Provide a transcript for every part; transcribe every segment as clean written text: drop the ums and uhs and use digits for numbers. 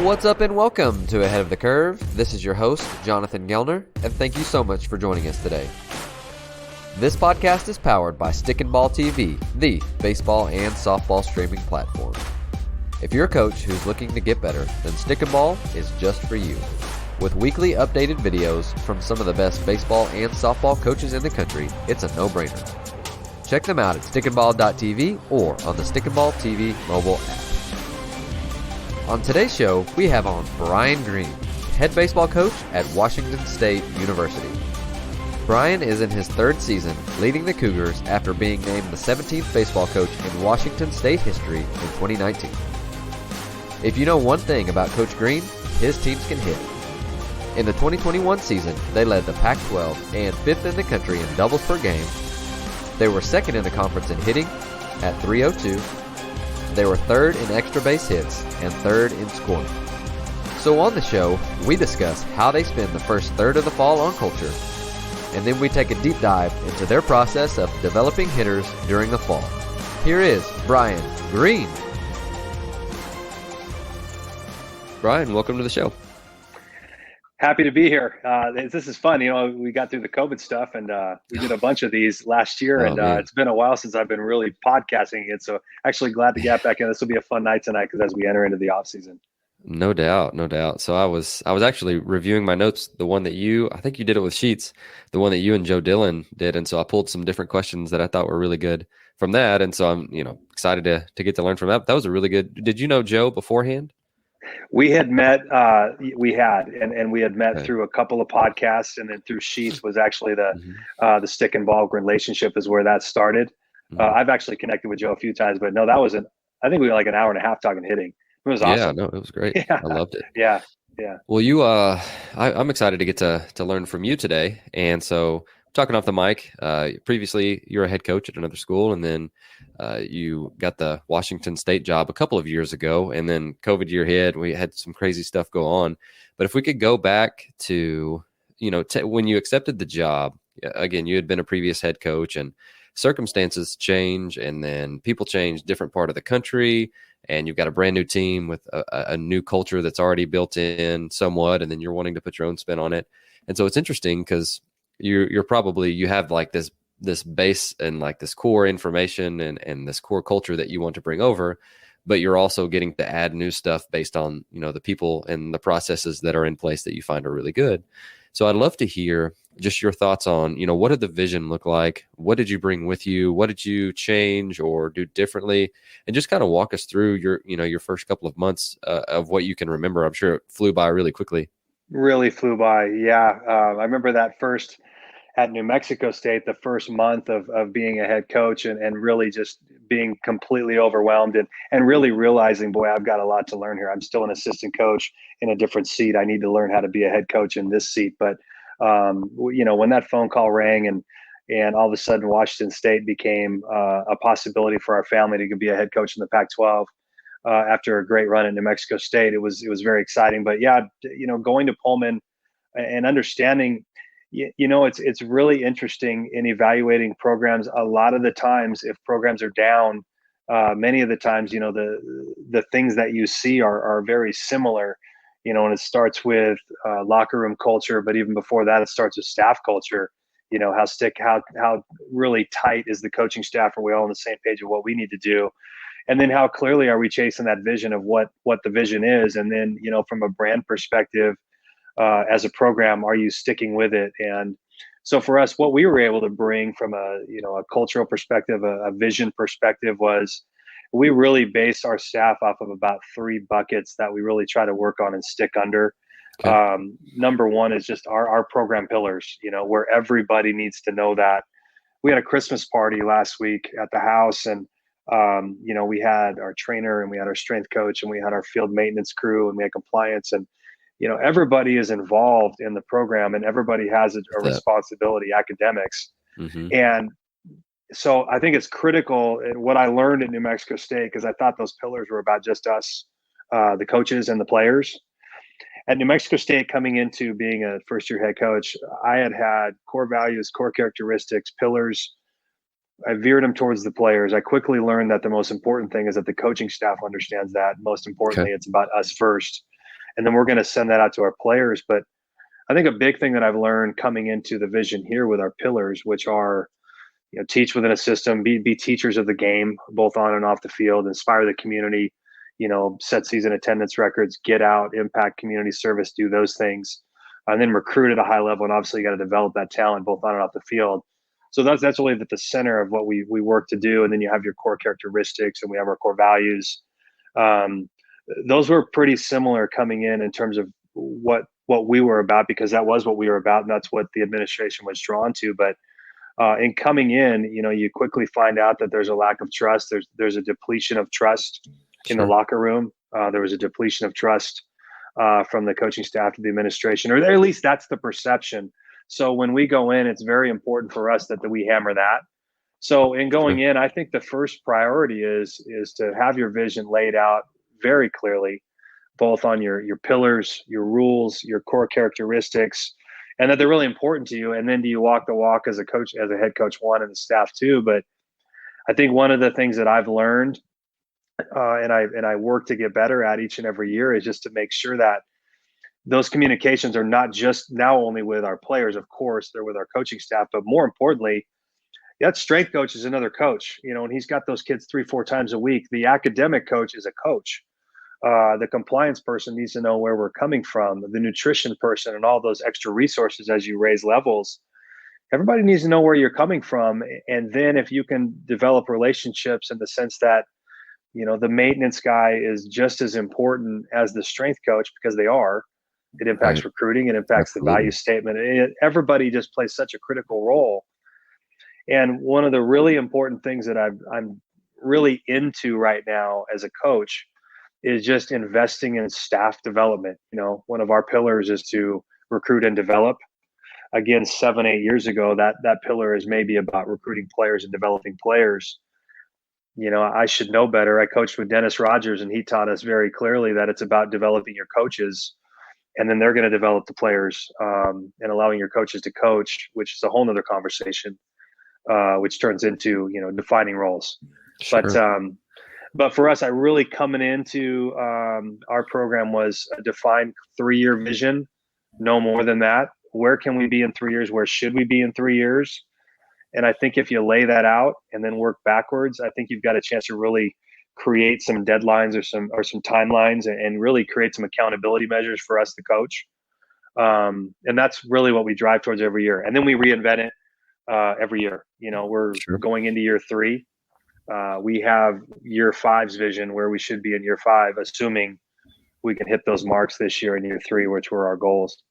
What's up and welcome to Ahead of the Curve. This is your host, Jonathan Gelner, and thank you so much for joining us today. This podcast is powered by Stick and Ball TV, the baseball and softball streaming platform. If you're a coach who's looking to get better, then Stick and Ball is just for you. With weekly updated videos from some of the best baseball and softball coaches in the country, it's a no-brainer. Check them out at stickandball.tv or on the Stick and Ball TV mobile app. On today's show, we have on Brian Green, head baseball coach at Washington State University. Brian is in his third season leading the Cougars after being named the 17th baseball coach in Washington State history in 2019. If you know one thing about Coach Green, his teams can hit. In the 2021 season, they led the Pac-12 and 5th in the country in doubles per game. They were second in the conference in hitting at .302. They were third in extra base hits and third in scoring. So on the show, we discuss how they spend the first third of the fall on culture, and then we take a deep dive into their process of developing hitters during the fall. Here is Brian Green. Brian, welcome to the show. Happy to be here. This is fun. You know, we got through the COVID stuff and we did a bunch of these last year, it's been a while since I've been really podcasting it. So actually glad to get back in. This will be a fun night tonight because as we enter into the off season. No doubt, no doubt. So I was actually reviewing my notes, the one that I think you did it with Sheets, the one that you and Joe Dillon did. And so I pulled some different questions that I thought were really good from that. And so I'm, excited to get to learn from that. That was a really good. Did you know Joe beforehand? We had met, and we had met through a couple of podcasts, and then through Sheets was actually the Stick and Ball relationship is where that started. I've actually connected with Joe a few times, but no, I think we were like an hour and a half talking hitting. It was awesome. Yeah, no, it was great. Yeah. I loved it. Yeah. Well, I'm excited to get to learn from you today. And so talking off the mic, previously you were a head coach at another school, and then you got the Washington State job a couple of years ago, and then COVID year hit. We had some crazy stuff go on. But if we could go back to, when you accepted the job, again, you had been a previous head coach, and circumstances change, and then people change, different part of the country, and you've got a brand new team with a new culture that's already built in somewhat, and then you're wanting to put your own spin on it. And so it's interesting because you have like this base and like this core information and this core culture that you want to bring over, but you're also getting to add new stuff based on, the people and the processes that are in place that you find are really good. So I'd love to hear just your thoughts on, what did the vision look like? What did you bring with you? What did you change or do differently? And just kind of walk us through your first couple of months of what you can remember. I'm sure it flew by really quickly. Really flew by. Yeah. I remember that first at New Mexico State, the first month of being a head coach and really just being completely overwhelmed and really realizing, boy, I've got a lot to learn here. I'm still an assistant coach in a different seat. I need to learn how to be a head coach in this seat. But, when that phone call rang and all of a sudden Washington State became a possibility for our family to be a head coach in the Pac-12 after a great run at New Mexico State, it was very exciting. But yeah, going to Pullman and understanding, it's really interesting in evaluating programs. A lot of the times, if programs are down, many of the times, the things that you see are very similar, and it starts with locker room culture. But even before that, it starts with staff culture. How really tight is the coaching staff? Are we all on the same page of what we need to do? And then how clearly are we chasing that vision of what the vision is? And then, from a brand perspective, as a program, are you sticking with it? And so for us, what we were able to bring from a cultural perspective, a vision perspective, was we really based our staff off of about 3 buckets that we really try to work on and stick under. Okay. Number one is just our program pillars, where everybody needs to know that. We had a Christmas party last week at the house, and we had our trainer and we had our strength coach and we had our field maintenance crew and we had compliance, and everybody is involved in the program and everybody has a responsibility, academics. Mm-hmm. And so I think it's critical. And what I learned at New Mexico State, because I thought those pillars were about just us, the coaches and the players. At New Mexico State, coming into being a first-year head coach, I had core values, core characteristics, pillars. I veered them towards the players. I quickly learned that the most important thing is that the coaching staff understands that. Most importantly, It's about us first. and then we're going to send that out to our players. But I think a big thing that I've learned coming into the vision here with our pillars, which are, teach within a system, be teachers of the game, both on and off the field, inspire the community, set season attendance records, get out, impact community service, do those things, and then recruit at a high level. And obviously, you got to develop that talent both on and off the field. So that's really at the center of what we work to do. And then you have your core characteristics, and we have our core values. Those were pretty similar coming in terms of what we were about, because that was what we were about, and that's what the administration was drawn to. But in coming in, you quickly find out that there's a lack of trust. There's a depletion of trust in the locker room. There was a depletion of trust from the coaching staff to the administration, or at least that's the perception. So when we go in, it's very important for us that we hammer that. So in going in, I think the first priority is to have your vision laid out very clearly, both on your pillars, your rules, your core characteristics, and that they're really important to you. And then do you walk the walk as a coach, as a head coach one, and the staff too. But I think one of the things that I've learned, and I work to get better at each and every year, is just to make sure that those communications are not just now only with our players. Of course, they're with our coaching staff, but more importantly, that strength coach is another coach, and he's got those kids 3-4 times a week. The academic coach is a coach. The compliance person needs to know where we're coming from, the nutrition person, and all those extra resources as you raise levels. Everybody needs to know where you're coming from. And then if you can develop relationships in the sense that, the maintenance guy is just as important as the strength coach, because they are. It impacts recruiting, it impacts the value statement. Everybody just plays such a critical role. And one of the really important things that I'm really into right now as a coach is just investing in staff development. One of our pillars is to recruit and develop. Again, 7-8 years ago, that pillar is maybe about recruiting players and developing players. I should know better. I coached with Dennis Rogers, and he taught us very clearly that it's about developing your coaches, and then they're going to develop the players, and allowing your coaches to coach, which is a whole nother conversation, which turns into, defining roles. Sure. But for us, I really coming into our program was a defined 3-year vision, no more than that. Where can we be in 3 years? Where should we be in 3 years? And I think if you lay that out and then work backwards, I think you've got a chance to really create some deadlines or some timelines, and really create some accountability measures for us to coach. And that's really what we drive towards every year. And then we reinvent it every year. We're going into year 3. We have year 5's vision where we should be in year 5, assuming we can hit those marks this year in year 3, which were our goals.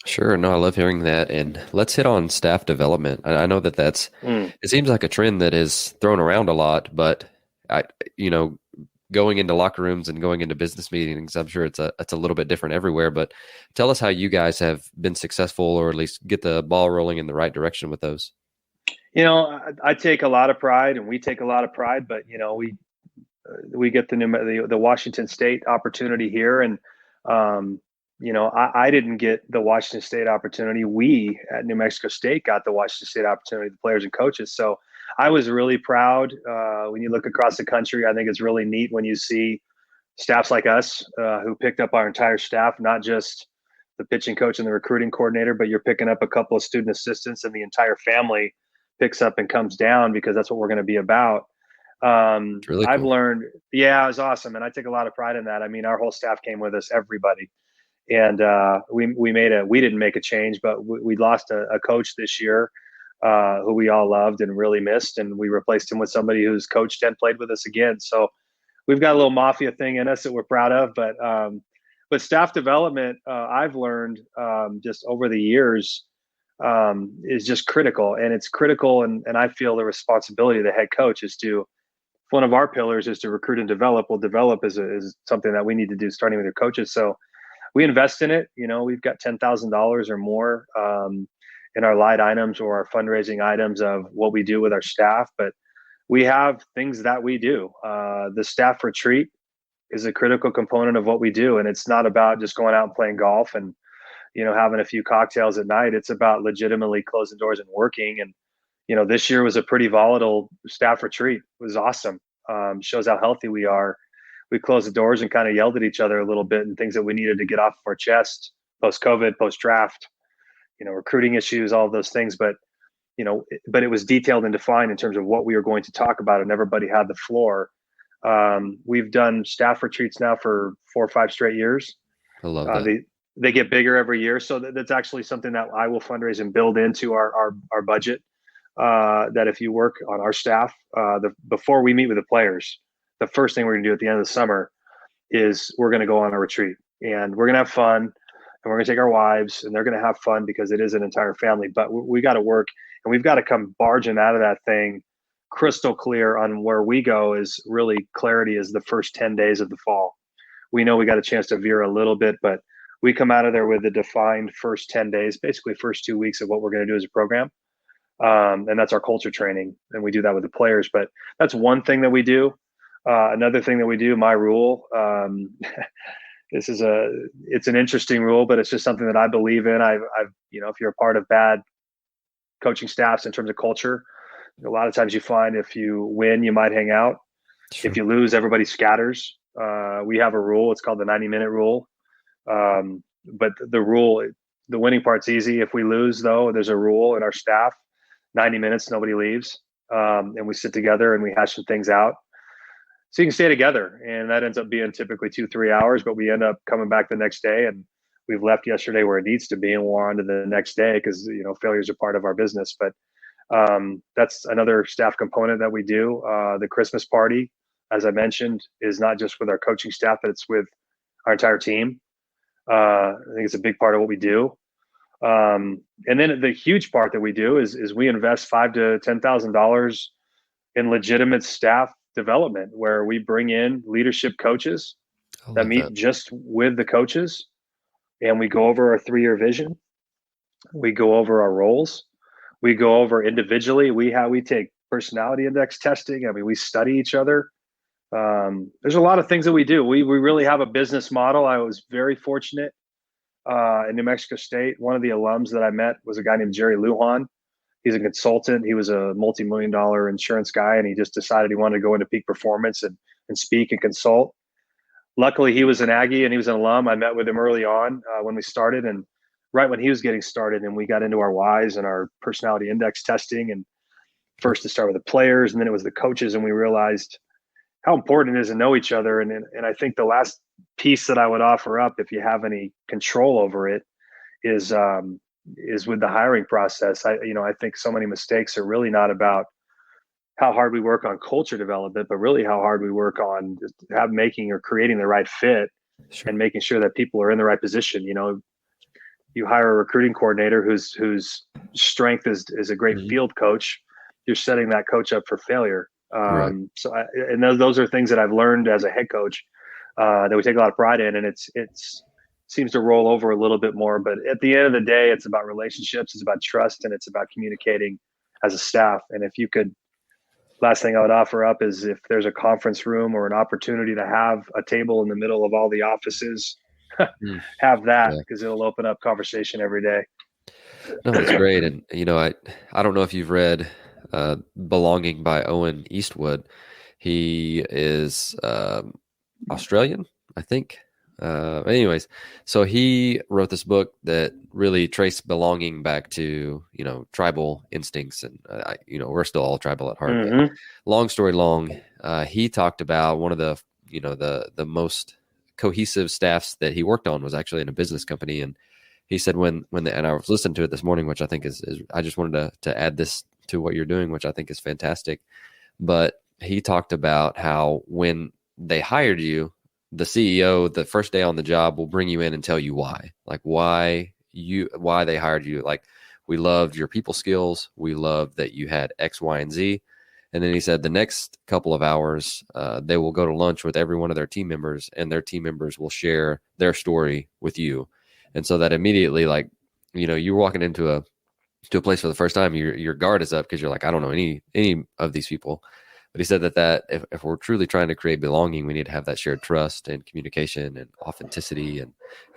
Sure. No, I love hearing that. And let's hit on staff development. I know that's, it seems like a trend that is thrown around a lot, but going into locker rooms and going into business meetings, I'm sure it's a little bit different everywhere. But tell us how you guys have been successful, or at least get the ball rolling in the right direction with those. I take a lot of pride, and we take a lot of pride, but we get the Washington State opportunity here, and I didn't get the Washington State opportunity. We at New Mexico State got the Washington State opportunity, the players and coaches. So I was really proud. When you look across the country, I think it's really neat when you see staffs like us who picked up our entire staff, not just the pitching coach and the recruiting coordinator, but you're picking up a couple of student assistants, and the entire family picks up and comes down, because that's what we're going to be about. Really cool. I've learned, it was awesome. And I take a lot of pride in that. I mean, our whole staff came with us, everybody. And we didn't make a change, but we lost a coach this year who we all loved and really missed. And we replaced him with somebody who's coached and played with us again. So we've got a little mafia thing in us that we're proud of, but staff development, I've learned just over the years, is just critical. And it's critical. And I feel the responsibility of the head coach is to, one of our pillars is to recruit and develop. Well, develop is something that we need to do starting with your coaches. So we invest in it. We've got $10,000 or more in our line items or our fundraising items of what we do with our staff. But we have things that we do. The staff retreat is a critical component of what we do. And it's not about just going out and playing golf and, having a few cocktails at night. It's about legitimately closing doors and working. And, this year was a pretty volatile staff retreat. It was awesome. Shows how healthy we are. we closed the doors and kind of yelled at each other a little bit and things that we needed to get off our chest post-COVID, post-draft, recruiting issues, all of those things. But but it was detailed and defined in terms of what we were going to talk about, and everybody had the floor. We've done staff retreats now for 4 or 5 straight years. I love that. They get bigger every year, so that's actually something that I will fundraise and build into our budget. That if you work on our staff, before we meet with the players, the first thing we're going to do at the end of the summer is we're going to go on a retreat, and we're going to have fun, and we're going to take our wives, and they're going to have fun because it is an entire family. But we got to work, and we've got to come barging out of that thing crystal clear on where we go. Is really clarity is the first 10 days of the fall. We know we got a chance to veer a little bit, but we come out of there with a defined first 10 days, basically first 2 weeks of what we're going to do as a program. And that's our culture training. And we do that with the players, but that's one thing that we do. Another thing that we do, my rule, it's an interesting rule, but it's just something that I believe in. I've if you're a part of bad coaching staffs in terms of culture, a lot of times you find if you win, you might hang out. Sure. If you lose, everybody scatters. We have a rule. It's called the 90-minute rule. But the winning part's easy. If we lose, though, there's a rule in our staff, 90 minutes, nobody leaves. And we sit together and we hash some things out. So you can stay together, and that ends up being typically 2-3 hours, but we end up coming back the next day, and we've left yesterday where it needs to be, and we're on to the next day because, failures are part of our business. But that's another staff component that we do. The Christmas party, as I mentioned, is not just with our coaching staff, but it's with our entire team. I think it's a big part of what we do. And then the huge part that we do is we invest $5,000 to $10,000 in legitimate staff development, where we bring in leadership coaches that meet just with the coaches, and we go over our 3-year vision. We go over our roles. We go over individually. We take personality index testing. I mean, we study each other. There's a lot of things that we do. We really have a business model. I was very fortunate in New Mexico State. One of the alums that I met was a guy named Jerry Lujan. He's a consultant. He was a multi-million-dollar insurance guy, and he just decided he wanted to go into peak performance and speak and consult. Luckily, he was an Aggie and he was an alum. I met with him early on when we started, and right when he was getting started, and we got into our whys and our personality index testing, and first to start with the players, and then it was the coaches, and we realized how important it is to know each other. And I think the last piece that I would offer up, if you have any control over it, is with the hiring process. I think so many mistakes are really not about how hard we work on culture development, but really how hard we work on making or creating the right fit. Sure. And making sure that people are in the right position. You hire a recruiting coordinator whose strength is a great field coach. You're setting that coach up for failure. Right. So those are things that I've learned as a head coach that we take a lot of pride in, and it seems to roll over a little bit more. But at the end of the day, it's about relationships, it's about trust, and it's about communicating as a staff. And if you could, last thing I would offer up is if there's a conference room or an opportunity to have a table in the middle of all the offices, have that, because it'll open up conversation every day. No, it's great. And, I don't know if you've read Belonging by Owen Eastwood. He is Australian, I think. Anyways, so he wrote this book that really traced belonging back to, tribal instincts. And, we're still all tribal at heart. Mm-hmm. Long story long, he talked about one of the, the most cohesive staffs that he worked on was actually in a business company. And he said and I was listening to it this morning, which I think is I just wanted to add this to what you're doing, which I think is fantastic. But he talked about how when they hired you, the CEO, the first day on the job, will bring you in and tell you why they hired you. Like, we loved your people skills. We loved that you had X, Y, and Z. And then he said the next couple of hours, they will go to lunch with every one of their team members, and their team members will share their story with you. And so that immediately, you're walking into a place for the first time, your guard is up because you're like, I don't know any of these people. But he said that if we're truly trying to create belonging, we need to have that shared trust and communication and authenticity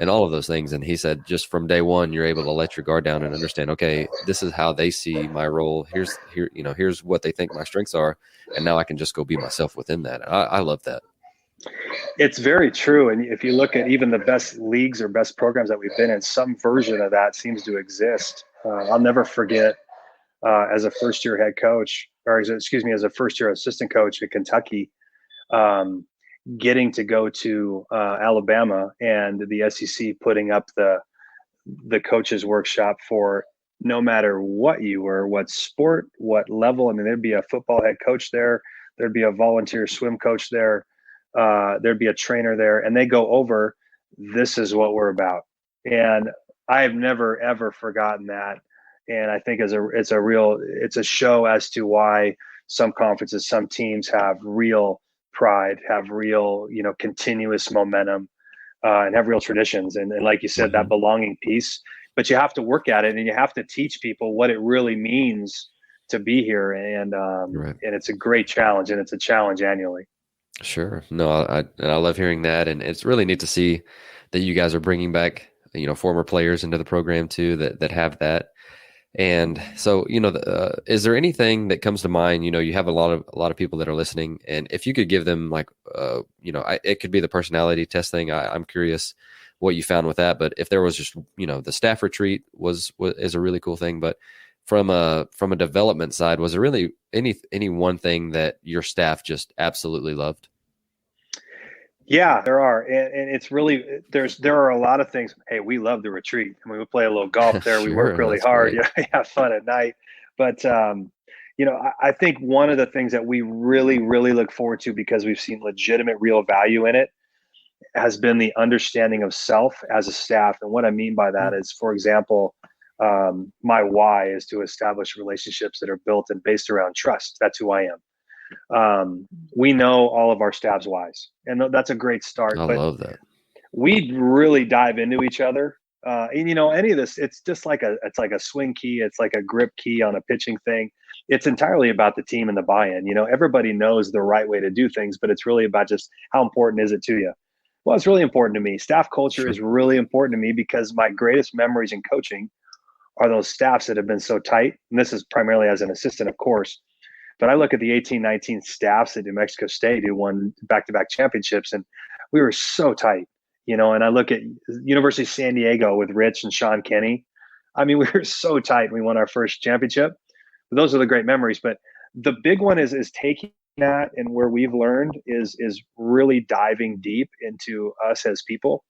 and all of those things. And he said, just from day one, you're able to let your guard down and understand, okay, this is how they see my role. Here's what they think my strengths are. And now I can just go be myself within that. I love that. It's very true. And if you look at even the best leagues or best programs that we've been in, some version of that seems to exist. I'll never forget as a first year head coach, or as a first year assistant coach at Kentucky, um, getting to go to Alabama and the SEC putting up the coaches workshop for no matter what you were, what sport, what level. I mean, there'd be a football head coach there, there'd be a volunteer swim coach there, there'd be a trainer there, and they go over, this is what we're about. And I've never ever forgotten that. And I think it's a show as to why some conferences, some teams have real pride, have real, continuous momentum, and have real traditions. And like you said, that belonging piece, but you have to work at it and you have to teach people what it really means to be here. And and it's a great challenge, and it's a challenge annually. Sure. No, I love hearing that. And it's really neat to see that you guys are bringing back, former players into the program too, that have that. And so, is there anything that comes to mind? You have a lot of people that are listening, and if you could give them like, it could be the personality test thing. I'm curious what you found with that. But if there was just, the staff retreat is a really cool thing. But from a development side, was there really any one thing that your staff just absolutely loved? Yeah, there are, and it's really there are a lot of things. Hey, we love the retreat. I mean, we play a little golf there. Sure, We work really hard. great. Yeah, have fun at night. But I think one of the things that we really, really look forward to, because we've seen legitimate, real value in it, has been the understanding of self as a staff. And what I mean by that is, for example, my why is to establish relationships that are built and based around trust. That's who I am. We know all of our staff's whys, and that's a great start. I But love that. we really dive into each other. And any of this, it's just like a swing key. It's like a grip key on a pitching thing. It's entirely about the team and the buy-in. Everybody knows the right way to do things, but it's really about just how important is it to you? Well, it's really important to me. Staff culture Sure. is really important to me, because my greatest memories in coaching are those staffs that have been so tight. And this is primarily as an assistant, of course. But I look at the 18-19 staffs at New Mexico State who won back-to-back championships, and we were so tight, and I look at University of San Diego with Rich and Sean Kenny. I mean, we were so tight. We won our first championship. Those are the great memories. But the big one is taking that, and where we've learned is really diving deep into us as people.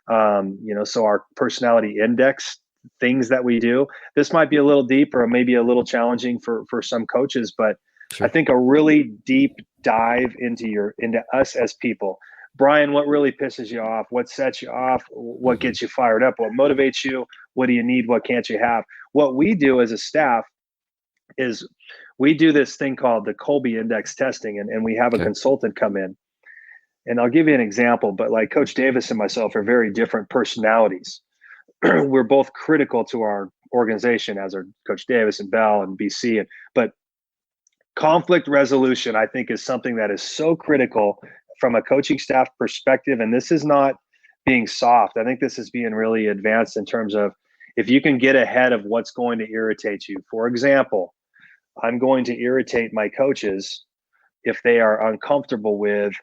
So our personality index, things that we do. This might be a little deep or maybe a little challenging for some coaches, but Sure. I think a really deep dive into us as people. Brian, what really pisses you off? What sets you off? What gets you fired up? What motivates you? What do you need? What can't you have? What we do as a staff is we do this thing called the Colby Index testing, and we have a consultant come in. And I'll give you an example, but like Coach Davis and myself are very different personalities. We're both critical to our organization, as are Coach Davis and Bell and BC. But conflict resolution, I think, is something that is so critical from a coaching staff perspective. And this is not being soft. I think this is being really advanced in terms of, if you can get ahead of what's going to irritate you. For example, I'm going to irritate my coaches if they are uncomfortable with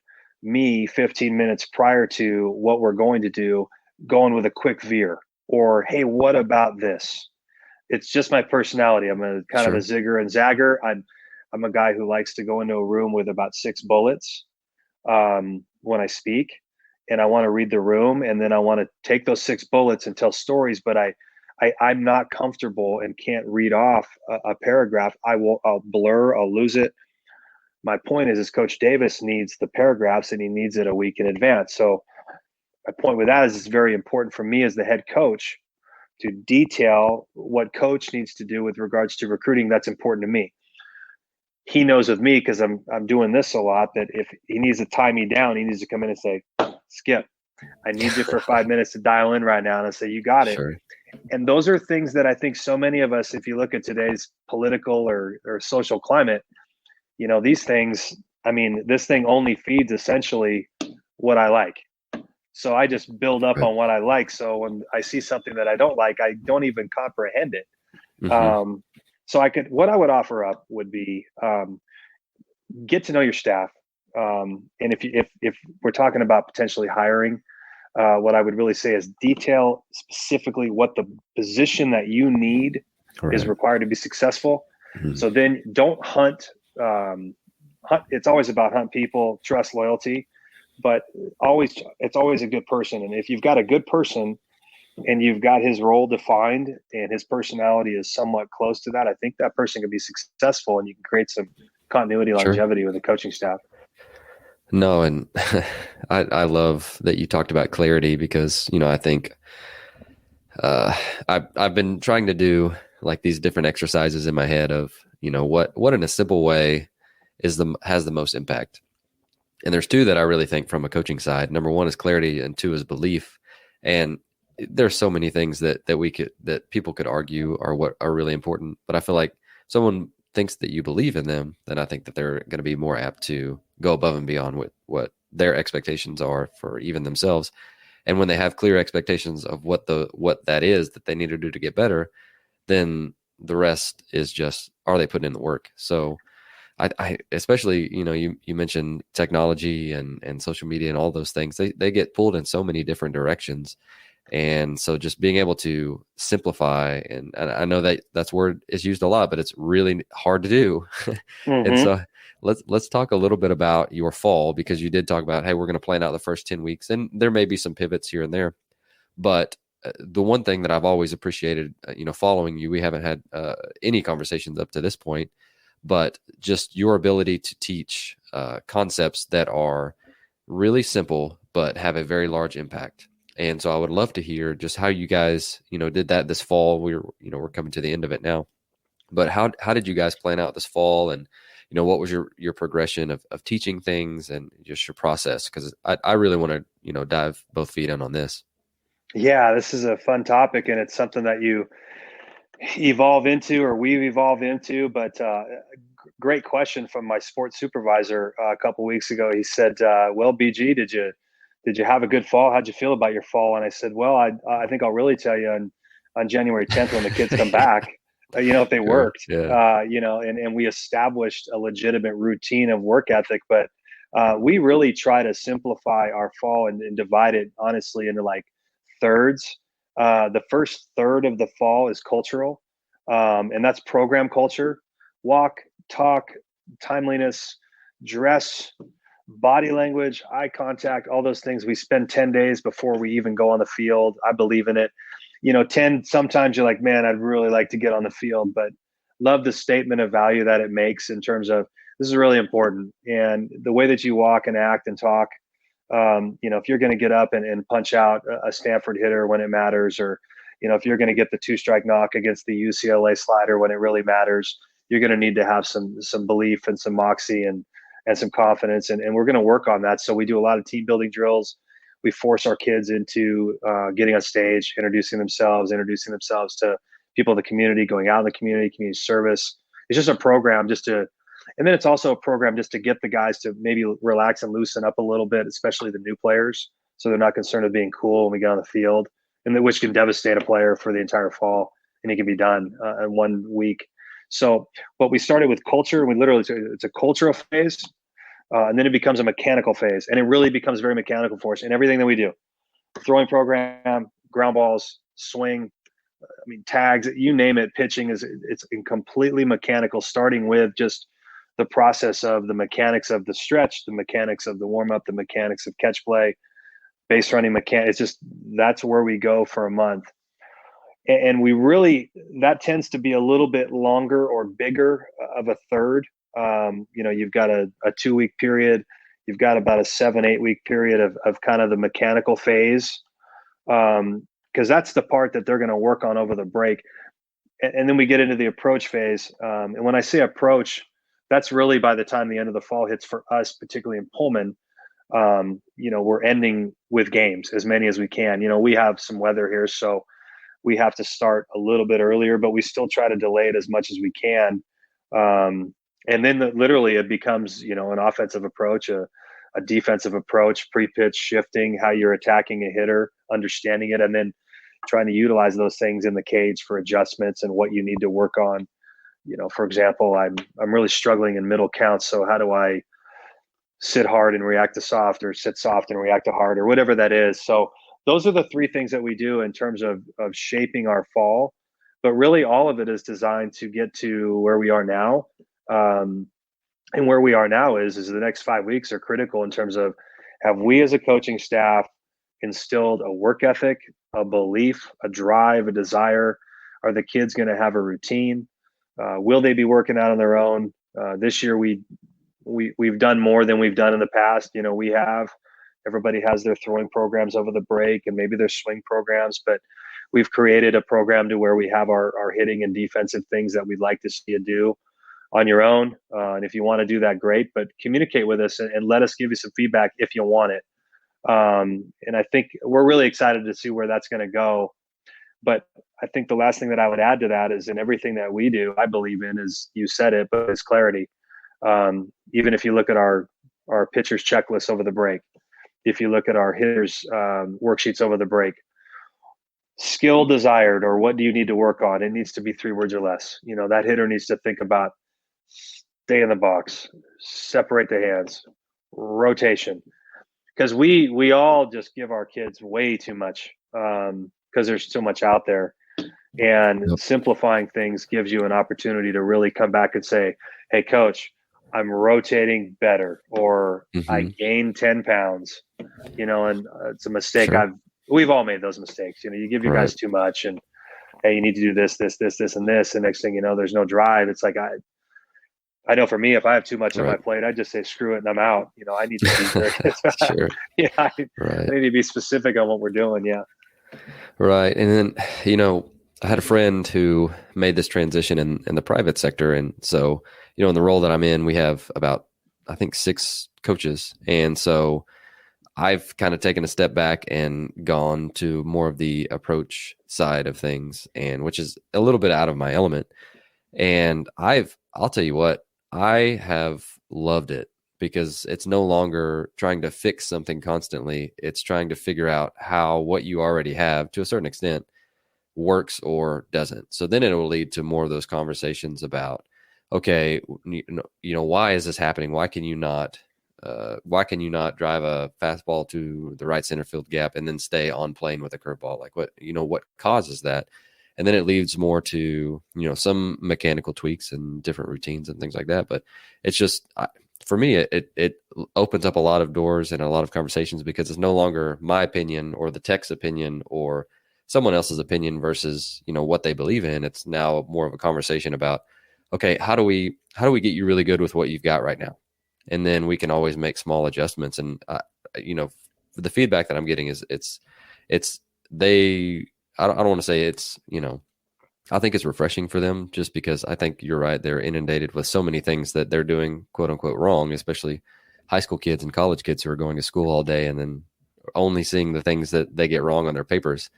me 15 minutes prior to what we're going to do, going with a quick veer, or, hey, what about this? It's just my personality. I'm a kind of a zigger and zagger. I'm a guy who likes to go into a room with about 6 bullets when I speak, and I want to read the room, and then I want to take those 6 bullets and tell stories. But I'm not comfortable and can't read off a paragraph. I'll blur. I'll lose it. My point is Coach Davis needs the paragraphs, and he needs it a week in advance. So my point with that is, it's very important for me as the head coach to detail what coach needs to do with regards to recruiting. That's important to me. He knows of me, because I'm doing this a lot, that if he needs to tie me down, he needs to come in and say, Skip, I need you for 5 minutes to dial in right now. And I say, you got it. Sure. And those are things that I think so many of us, if you look at today's political or social climate, these things, I mean, this thing only feeds essentially what I like. So I just build up on what I like. So when I see something that I don't like, I don't even comprehend it. So what I would offer up would be, get to know your staff. And if we're talking about potentially hiring, what I would really say is detail specifically what the position that you need is required to be successful. Mm-hmm. So then don't hunt. It's always about hunt people, trust, loyalty, but it's always a good person. And if you've got a good person and you've got his role defined and his personality is somewhat close to that, I think that person can be successful and you can create some continuity, longevity with the coaching staff. No, and I love that you talked about clarity because, I think I've been trying to do like these different exercises in my head of, what in a simple way has the most impact. And there's two that I really think from a coaching side. Number one is clarity and two is belief. And there's so many things that people could argue are what are really important. But I feel like someone thinks that you believe in them, then I think that they're going to be more apt to go above and beyond what their expectations are for even themselves. And when they have clear expectations of what that is that they need to do to get better, then the rest is just, are they putting in the work? So I especially, you mentioned technology and social media and all those things, they get pulled in so many different directions. And so just being able to simplify, and I know that's word is used a lot, but it's really hard to do. Mm-hmm. And so let's talk a little bit about your fall, because you did talk about, hey, we're going to plan out the first 10 weeks and there may be some pivots here and there. But the one thing that I've always appreciated, following you, we haven't had any conversations up to this point, but just your ability to teach concepts that are really simple, but have a very large impact. And so I would love to hear just how you guys, did that this fall. We're coming to the end of it now, but how did you guys plan out this fall? And, what was your progression of teaching things and just your process? Because I really want to, dive both feet in on this. Yeah, this is a fun topic, and it's something that you evolve into, or we've evolved into. But great question from my sports supervisor a couple weeks ago. He said, "Well, BG, did you have a good fall? How'd you feel about your fall?" And I said, "Well, I think I'll really tell you on January 10th when the kids come back, if they worked, Yeah. and we established a legitimate routine of work ethic. But we really try to simplify our fall and divide it honestly into like thirds. The first third of the fall is cultural, and that's program culture, walk, talk, timeliness, dress, body language, eye contact, all those things. We spend 10 days before we even go on the field. I believe in it. 10, sometimes you're like, man, I'd really like to get on the field, but love the statement of value that it makes in terms of this is really important. And the way that you walk and act and talk, if you're going to get up and punch out a Stanford hitter when it matters, or, if you're going to get the 2-strike knock against the UCLA slider when it really matters, you're going to need to have some belief and some moxie and some confidence. And we're going to work on that. So we do a lot of team building drills. We force our kids into getting on stage, introducing themselves to people in the community, going out in the community service. It's just a program and then it's also a program just to get the guys to maybe relax and loosen up a little bit, especially the new players. So they're not concerned with being cool when we get on the field, which can devastate a player for the entire fall, and it can be done in 1 week. So, but we started with culture. It's a cultural phase. And then it becomes a mechanical phase, and it really becomes very mechanical for us in everything that we do. Throwing program, ground balls, swing, tags, you name it. Pitching it's completely mechanical, starting with just the process of the mechanics of the stretch, the mechanics of the warm up, the mechanics of catch play, base running mechanics. That's where we go for a month. And we really, that tends to be a little bit longer or bigger of a third. You've got a 2-week period. You've got about a 7-8 week period of kind of the mechanical phase. Because that's the part that they're going to work on over the break. And then we get into the approach phase. And when I say approach, that's really by the time the end of the fall hits for us, particularly in Pullman. We're ending with games, as many as we can. We have some weather here, so we have to start a little bit earlier, but we still try to delay it as much as we can. And then literally it becomes, an offensive approach, a defensive approach, pre-pitch shifting, how you're attacking a hitter, understanding it, and then trying to utilize those things in the cage for adjustments and what you need to work on. For example, I'm really struggling in middle counts. So how do I sit hard and react to soft, or sit soft and react to hard, or whatever that is. So those are the three things that we do in terms of shaping our fall. But really, all of it is designed to get to where we are now. Um, and where we are now is the next 5 weeks are critical in terms of, have we as a coaching staff instilled a work ethic, a belief, a drive, a desire? Are the kids going to have a routine? Will they be working out on their own? This year, we've done more than we've done in the past. We have, everybody has their throwing programs over the break and maybe their swing programs, but we've created a program to where we have our hitting and defensive things that we'd like to see you do on your own. And if you want to do that, great, but communicate with us and let us give you some feedback if you want it. And I think we're really excited to see where that's going to go. But I think the last thing that I would add to that is, in everything that we do, I believe in, is, you said it, but it's clarity. Even if you look at our pitchers checklist over the break, if you look at our hitters worksheets over the break, skill desired, or what do you need to work on? It needs to be 3 words or less. That hitter needs to think about stay in the box, separate the hands, rotation. Because we all just give our kids way too much, because there's so much out there. And Yep. simplifying things gives you an opportunity to really come back and say, hey, coach, I'm rotating better, or I gained 10 pounds, and it's a mistake. Sure. We've all made those mistakes. You give your guys too much, and hey, you need to do this, this, this, this, and this. And next thing you know, there's no drive. It's like, I know for me, if I have too much on my plate, I just say, screw it, and I'm out. I need to be very, Sure. I need to be specific on what we're doing. Yeah. Right. And then, I had a friend who made this transition in the private sector. And so, in the role that I'm in, we have about, I think, 6 coaches. And so I've kind of taken a step back and gone to more of the approach side of things, and which is a little bit out of my element. And I'll tell you what, I have loved it, because it's no longer trying to fix something constantly. It's trying to figure out how what you already have, to a certain extent, works or doesn't. So then it will lead to more of those conversations about, okay, why is this happening? Why can you not drive a fastball to the right center field gap and then stay on plane with a curveball? Like, what causes that? And then it leads more to, some mechanical tweaks and different routines and things like that. But it's just, for me, it opens up a lot of doors and a lot of conversations, because it's no longer my opinion or the tech's opinion or someone else's opinion versus, what they believe in. It's now more of a conversation about, okay, how do we get you really good with what you've got right now? And then we can always make small adjustments. And, the feedback that I'm getting is I don't want to say it's, I think it's refreshing for them, just because I think you're right. They're inundated with so many things that they're doing, quote unquote, wrong, especially high school kids and college kids who are going to school all day and then only seeing the things that they get wrong on their papers.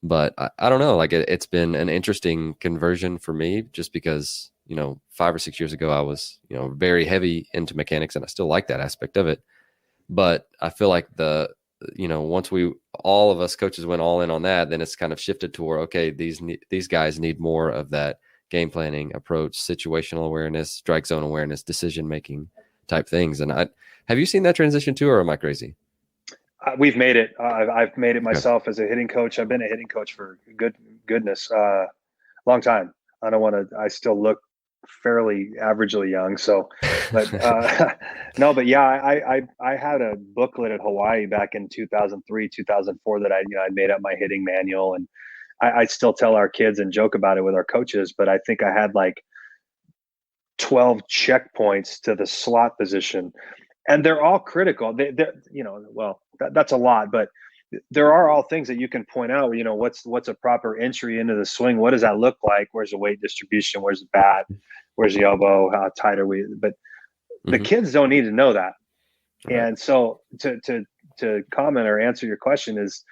But I don't know, like it's been an interesting conversion for me, just because, 5 or 6 years ago, I was, very heavy into mechanics, and I still like that aspect of it. But I feel like once all of us coaches went all in on that, then it's kind of shifted toward, okay, these guys need more of that game planning approach, situational awareness, strike zone awareness, decision-making type things. And have you seen that transition too, or am I crazy? We've made it. I've made it myself as a hitting coach. I've been a hitting coach for goodness, long time. I still look fairly averagely young. So, but no, but yeah, I had a booklet at Hawaii back in 2003, 2004 that I made up my hitting manual, and I still tell our kids and joke about it with our coaches, but I think I had like 12 checkpoints to the slot position, and they're all critical. That's a lot, but there are all things that you can point out. What's a proper entry into the swing? What does that look like? Where's the weight distribution? Where's the bat? Where's the elbow? How tight are we? But the kids don't need to know that. Right. And so to comment or answer your question is,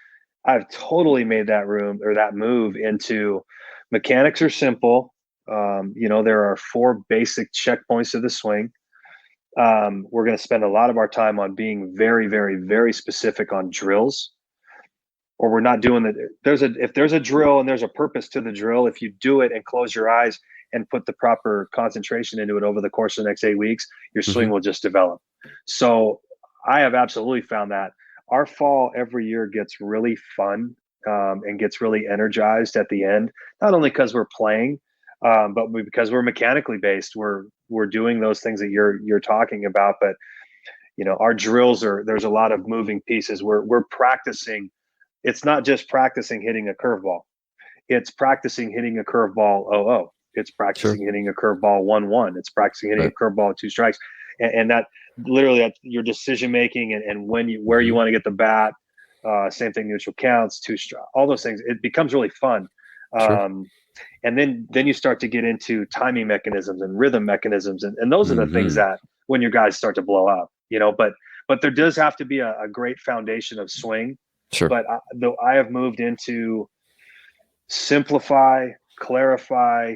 I've totally made that move into mechanics are simple. There are 4 basic checkpoints to the swing. We're going to spend a lot of our time on being very, very, very specific on drills, or we're not doing it. If there's a drill and there's a purpose to the drill, if you do it and close your eyes and put the proper concentration into it over the course of the next 8 weeks, your swing Mm-hmm. will just develop. So I have absolutely found that our fall every year gets really fun, and gets really energized at the end, not only because we're playing, but because we're mechanically based. We're doing those things that you're talking about. But our drills there's a lot of moving pieces. We're practicing. It's not just practicing hitting a curveball. It's practicing hitting a curveball 0-0. It's Sure. practicing hitting a curveball 1-1. It's practicing hitting a curveball with 2 strikes, and that literally that your decision making and where Mm-hmm. you want to get the bat. Same thing, neutral counts, 2 strikes, all those things. It becomes really fun. Sure. And then you start to get into timing mechanisms and rhythm mechanisms, and those are the things Mm-hmm. that when your guys start to blow up, but there does have to be a great foundation of swing. Sure. But though I have moved into simplify, clarify,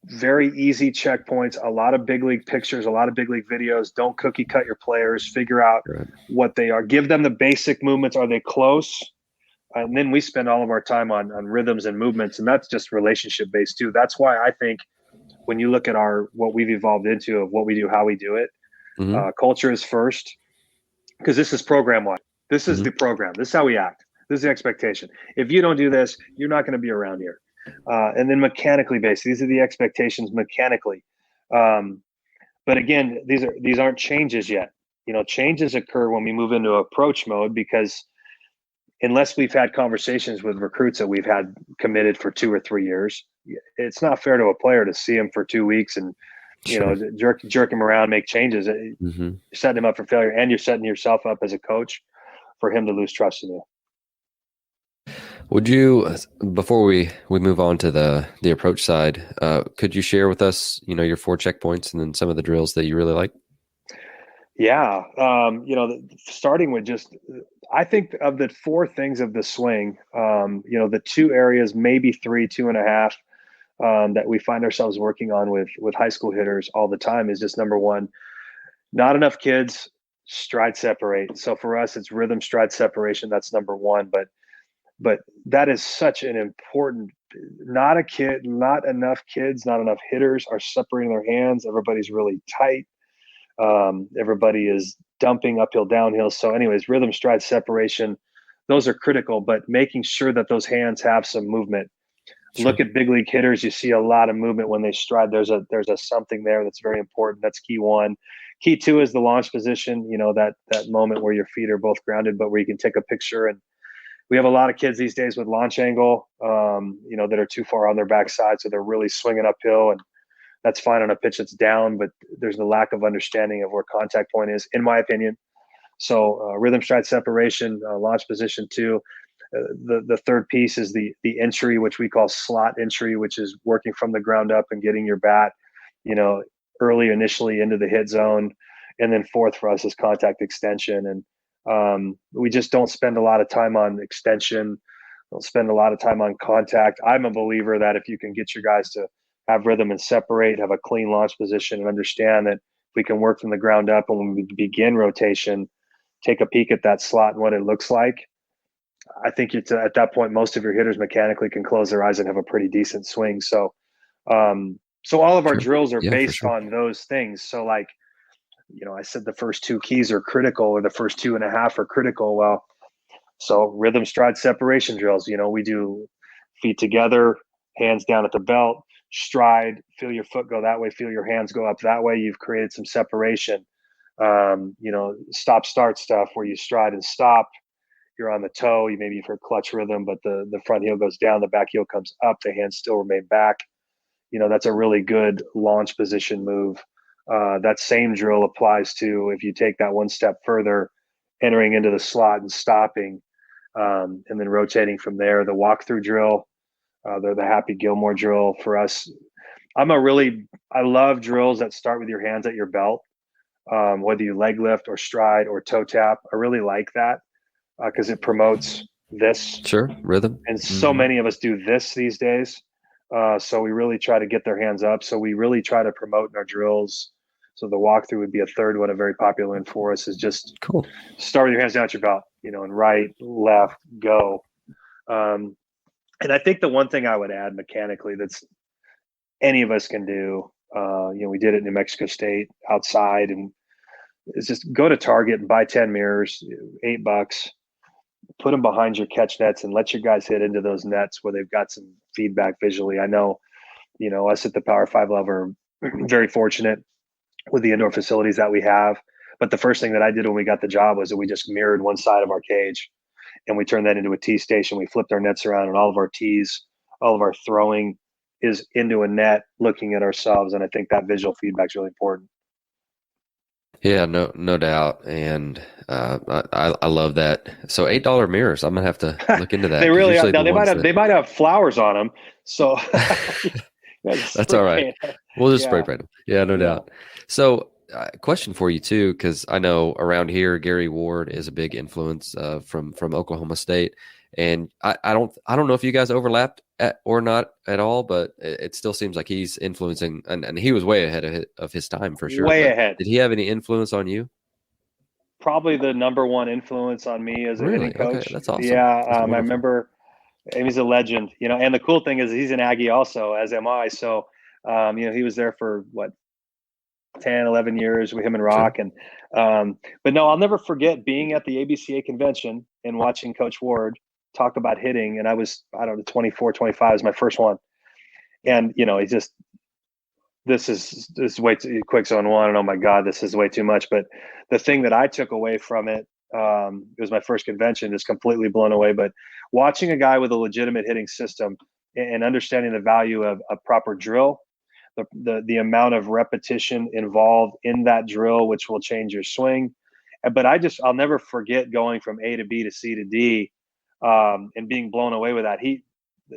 very easy checkpoints, a lot of big league pictures, a lot of big league videos. Don't cookie cut your players. Figure out what they are. Give them the basic movements. Are they close? And then we spend all of our time on rhythms and movements, and that's just relationship based too. That's why I think when you look at what we've evolved into of what we do, how we do it, Mm-hmm. culture is first, because this is program wide. This is Mm-hmm. the program. This is how we act. This is the expectation. If you don't do this, you're not going to be around here. And then mechanically based. These are the expectations mechanically. But again, these aren't changes yet. Changes occur when we move into approach mode, because unless we've had conversations with recruits that we've had committed for 2 or 3 years, it's not fair to a player to see him for 2 weeks and jerk him around, make changes. Mm-hmm. You're setting him up for failure, and you're setting yourself up as a coach for him to lose trust in you. Would you, before we move on to the approach side, could you share with us, your 4 checkpoints and then some of the drills that you really like? Yeah. Starting with I think of the 4 things of the swing, the 2 areas, maybe 3, 2.5, that we find ourselves working on with high school hitters all the time is just number 1, not enough kids stride separate. So for us, it's rhythm stride separation. That's number 1, but that is such an important, not enough kids, not enough hitters are separating their hands. Everybody's really tight. Everybody is dumping uphill, downhill. So anyways, rhythm stride separation, those are critical, but making sure that those hands have some movement. Sure. Look at big league hitters. You see a lot of movement when they stride. There's a something there that's very important. That's key 1. Key 2 is the launch position, that moment where your feet are both grounded, but where you can take a picture. And we have a lot of kids these days with launch angle, that are too far on their backside. So they're really swinging uphill, and that's fine on a pitch that's down, but there's a lack of understanding of where contact point is, in my opinion. So rhythm stride separation, launch position 2. The third piece is the entry, which we call slot entry, which is working from the ground up and getting your bat, early initially into the hit zone. And then 4th for us is contact extension. And we just don't spend a lot of time on extension. Don't spend a lot of time on contact. I'm a believer that if you can get your guys to have rhythm and separate, have a clean launch position, and understand that we can work from the ground up, and when we begin rotation, take a peek at that slot and what it looks like. I think at that point, most of your hitters mechanically can close their eyes and have a pretty decent swing. So all of our drills are based on those things. So I said the first 2 keys are critical, or the first 2.5 are critical. Well, so rhythm stride separation drills, we do feet together, hands down at the belt, stride, feel your foot go that way, feel your hands go up that way. You've created some separation. Stop start stuff where you stride and stop. You're on the toe. You've heard clutch rhythm, but the front heel goes down, the back heel comes up, the hands still remain back. That's a really good launch position move. That same drill applies to, if you take that 1 step further, entering into the slot and stopping, and then rotating from there. The walkthrough drill, they're the Happy Gilmore drill for us. I love drills that start with your hands at your belt, whether you leg lift or stride or toe tap. I really like that because it promotes this. Sure, rhythm. And so many of us do this these days. So we really try to get their hands up. So we really try to promote in our drills. So the walkthrough would be a third one, a very popular one for us, is just cool. Start with your hands down at your belt, and right, left, go. And I think the one thing I would add mechanically any of us can do. We did it in New Mexico State outside, and it's just go to Target and buy 10 mirrors, $8, put them behind your catch nets and let your guys hit into those nets where they've got some feedback visually. I know, us at the Power 5 level are very fortunate with the indoor facilities that we have. But the first thing that I did when we got the job was that we just mirrored one side of our cage and we turned that into a tee station. We flipped our nets around, and all of our tees, all of our throwing is into a net looking at ourselves. And I think that visual feedback is really important. Yeah, no doubt. And I love that. So $8 mirrors. I'm gonna have to look into that. They 'cause really are. usually Now the ones they might have flowers on them. So that's all right. We'll just spray paint them. Yeah, no doubt. So, question for you too, because I know around here Gary Ward is a big influence from Oklahoma State, and I don't know if you guys overlapped or not at all, but it still seems like he's influencing, and he was way ahead of his time for sure. Way But ahead. did he have any influence on you? Probably the number one influence on me as a hitting coach. Okay, that's awesome. Yeah, That's I remember. He's a legend, and the cool thing is he's an Aggie also, as am I. So, he was there for 10, 11 years with him and Rock. Sure. And, but no, I'll never forget being at the ABCA convention and watching Coach Ward talk about hitting. And I was, 24, 25 was my first one. And, he just, this is way too quick zone one. And oh my God, this is way too much. But the thing that I took away from it, it was my first convention, just completely blown away. But watching a guy with a legitimate hitting system and understanding the value of a proper drill, the amount of repetition involved in that drill, which will change your swing. But I'll never forget going from A to B to C to D, and being blown away with that.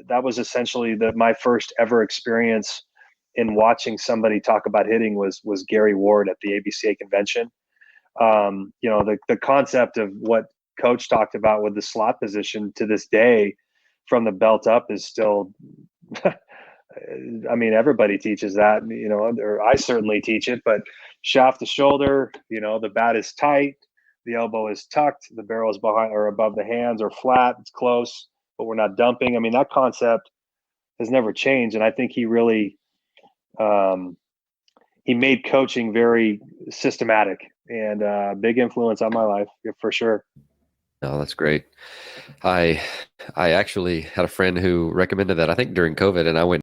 That was essentially my first ever experience in watching somebody talk about hitting was Gary Ward at the ABCA convention. The concept of what Coach talked about with the slot position to this day from the belt up is still everybody teaches that, or I certainly teach it, but shaft to shoulder, the bat is tight, the elbow is tucked, the barrel is behind or above the hands or flat, it's close, but we're not dumping. That concept has never changed. And I think he really, he made coaching very systematic and big influence on my life for sure. Oh, that's great. I actually had a friend who recommended that, I think during COVID, and I went